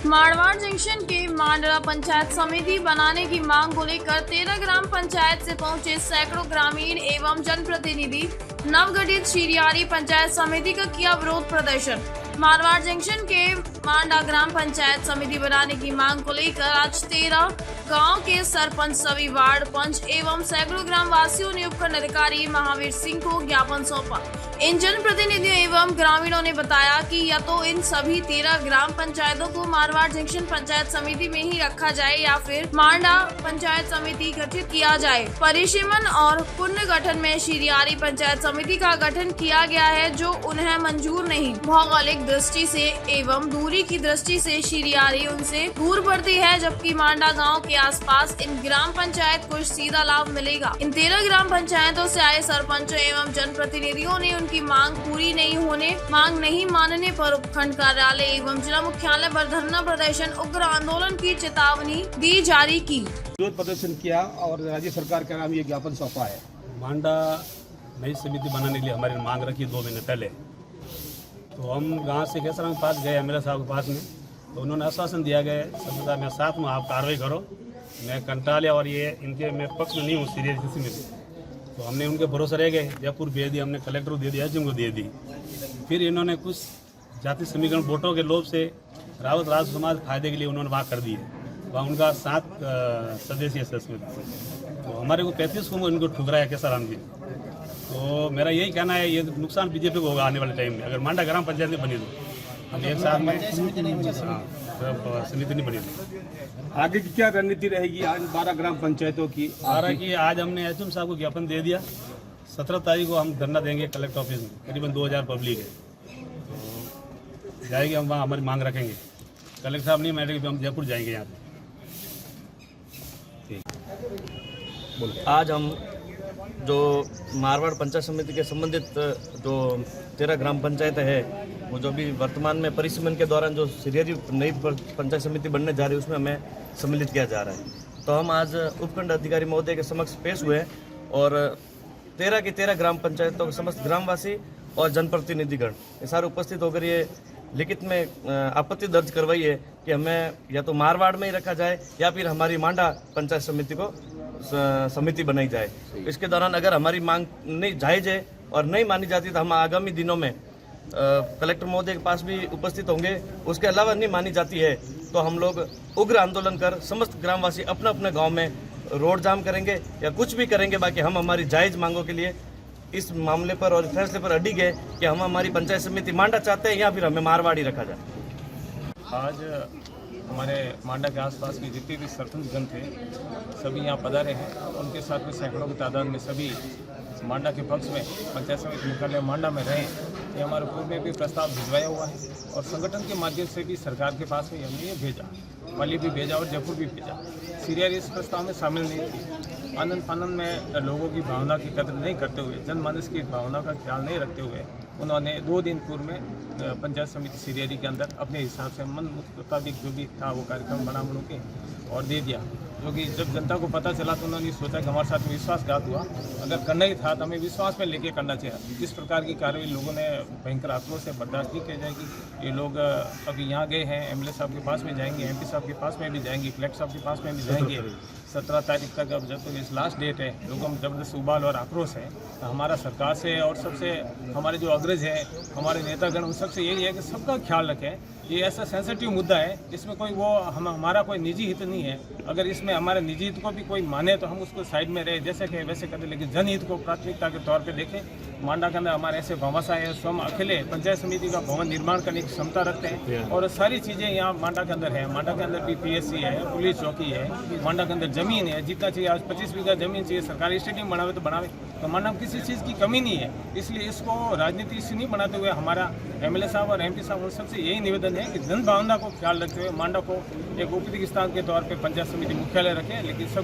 Marwar junction के मांडला पंचायत समिति बनाने की मांग को लेकर 13 ग्राम पंचायत से पहुंचे सैकड़ों ग्रामीण एवं जनप्रतिनिधि नवगठित शिरियारी पंचायत समिति का किया विरोध प्रदर्शन। मारवाड़ जंक्शन के मांडा ग्राम पंचायत समिति बनाने की मांग को लेकर आज 13 गांव के सरपंच, सभी वार्ड पंच एवं सैकड़ों ग्राम वासियों ने उपखंड अधिकारी महावीर सिंह को ज्ञापन सौंपा। इन जनप्रतिनिधियों एवं ग्रामीणों ने बताया कि या तो इन सभी 13 ग्राम पंचायतों को मारवाड़ जंक्शन पंचायत समिति में ही रखा जाए या फिर मांडा पंचायत समिति गठित किया जाए। परिसीमन और पुनर्गठन में शिरियारी पंचायत समिति का गठन किया गया है जो उन्हें मंजूर नहीं। भौगोलिक दृष्टि से एवं दूरी की दृष्टि से शिरियारी उनसे दूर पड़ती है, जबकि मांडा गाँव के आसपास इन ग्राम पंचायत को सीधा लाभ मिलेगा। इन 13 ग्राम पंचायतों से आए सरपंचों एवं जनप्रतिनिधियों ने उनकी मांग पूरी मांग नहीं मानने पर उपखंड कार्यालय एवं जिला मुख्यालय पर धरना प्रदर्शन, उग्र आंदोलन की चेतावनी दी जारी की। विरोध प्रदर्शन किया और राज्य सरकार के नाम ये ज्ञापन सौंपा है। मांडा नई समिति बनाने के लिए हमारी मांग रखी 2 महीने पहले, तो हम गांव से केसरा के पास गए एमएलए साहब के पास में, तो उन्होंने आश्वासन दिया गया सबका मैं साथ में, आप कार्रवाई करो, मैं कंटालिया और ये इनके मैं पक्ष में नहीं हूँ सीरियस किसी में। तो हमने उनके भरोसे रह गए, जयपुर भेज दिया, हमने कलेक्टर को दे दिया, एसडीएम को दे दी। फिर इन्होंने कुछ जाति समीकरण वोटों के लोभ से रावत राज समाज फायदे के लिए उन्होंने वहाँ कर दिए। वहाँ उनका 7 सदस्यीय समिति, तो हमारे को 35 को इनको ठुकराया केसाराम जी। तो मेरा यही कहना है, ये नुकसान बीजेपी को होगा आने वाले टाइम में, अगर मांडा ग्राम पंचायत में बनी तो हम एक साथ में समिति नहीं बनी। आगे की क्या रणनीति रहेगी आज 12 ग्राम पंचायतों की? आज हमने एसडीएम साहब को ज्ञापन दे दिया। 17 तारीख को हम धरना देंगे कलेक्टर ऑफिस में, करीबन 2000 पब्लिक है, तो जाएंगे हम वहाँ, हमारी मांग रखेंगे। कलेक्टर साहब नहीं मानेंगे, हम जयपुर जाएंगे यहाँ से। आज हम जो मारवाड़ पंचायत समिति के संबंधित जो 13 ग्राम पंचायत है, वो जो भी वर्तमान में परिसीमन के दौरान जो शिरियारी नई पंचायत समिति बनने जा रही है उसमें हमें सम्मिलित किया जा रहा है। तो हम आज उपखंड अधिकारी महोदय के समक्ष पेश हुए और 13 की 13 ग्राम पंचायतों के समस्त ग्रामवासी और जनप्रतिनिधिगण ये सारे उपस्थित होकर ये लिखित में आपत्ति दर्ज करवाई है कि हमें या तो मारवाड़ में ही रखा जाए या फिर हमारी मांडा पंचायत समिति को समिति बनाई जाए। इसके दौरान अगर हमारी मांग नहीं जायज़ है और नहीं मानी जाती तो हम आगामी दिनों में कलेक्टर महोदय के पास भी उपस्थित होंगे। उसके अलावा नहीं मानी जाती है तो हम लोग उग्र आंदोलन कर समस्त ग्रामवासी अपने अपने गांव में रोड जाम करेंगे या कुछ भी करेंगे। बाकी हम हमारी जायज़ मांगों के लिए इस मामले पर और फैसले पर अडिग है कि हम हमारी पंचायत समिति मांडा चाहते हैं या फिर हमें मारवाड़ी रखा जाए। आज हमारे मांडा के आसपास के जितने भी सरपंच जन थे सभी यहाँ पधारे हैं। उनके साथ में सैकड़ों की तादाद में सभी मांडा के पक्ष में पंचायत समिति मुख्यालय मांडा में रहें। ये हमारे पूर्व में भी प्रस्ताव भिजवाया हुआ है और संगठन के माध्यम से भी सरकार के पास में हमने ये भेजा, पाली भी भेजा और जयपुर भी भेजा। शिरियारी इस प्रस्ताव में शामिल नहीं थी। आनंद फानंद में लोगों की भावना की कदर नहीं करते हुए, जनमानस की भावना का ख्याल नहीं रखते हुए उन्होंने 2 दिन पूर्व में पंचायत समिति शिरियारी के अंदर अपने हिसाब से मन मुताबिक जो भी था वो कार्यक्रम बना के और दे दिया। जो कि जब जनता को पता चला तो उन्होंने सोचा कि हमारे साथ विश्वासघात हुआ, अगर करना ही था तो हमें विश्वास में लेके करना चाहिए। इस प्रकार की कार्रवाई लोगों ने भयंकर आक्रोश से बर्दाश्त नहीं की जाएगी। ये लोग अभी यहाँ गए हैं, एमएलए साहब के पास में जाएंगे, एमपी साहब के पास में भी जाएंगे, कलेक्टर साहब के पास में भी जाएंगे। 17 तारीख तक अब जब तक इस लास्ट डेट है, लोगों में जबरदस्त उबाल और आक्रोश है। तो हमारा सरकार से और सबसे हमारे जो अग्रज है, हमारे नेतागण, उन सबसे यही है कि सबका ख्याल रखें। ये ऐसा सेंसिटिव मुद्दा है, इसमें कोई हमारा कोई निजी हित नहीं है। अगर इसमें हमारे निजी हित को भी कोई माने तो हम उसको साइड में रहे, जैसे कि वैसे करें, लेकिन जनहित को प्राथमिकता के तौर पे देखें। मांडा के अंदर हमारे ऐसे भामाशाह है, स्वयं अकेले पंचायत समिति का भवन निर्माण करने की क्षमता रखते हैं और सारी चीज़ें यहाँ मांडा के अंदर है। मांडा के अंदर भी पीएससी है, पुलिस चौकी है, मांडा के अंदर जमीन है, जितना चाहिए। आज 25 बीघा जमीन चाहिए, सरकारी स्टेडियम बनावे तो बनावे, तो मांडा में किसी चीज़ की कमी नहीं है। इसलिए इसको राजनीति से नहीं बनाते हुए हमारा एमएलए साहब और एमपी साहब उन सबसे यही निवेदन है कि जन भावना को ख्याल रखते हुए मांडा को एक उपयुक्त स्थान के तौर पर पंचायत समिति मुख्यालय रखें। लेकिन सब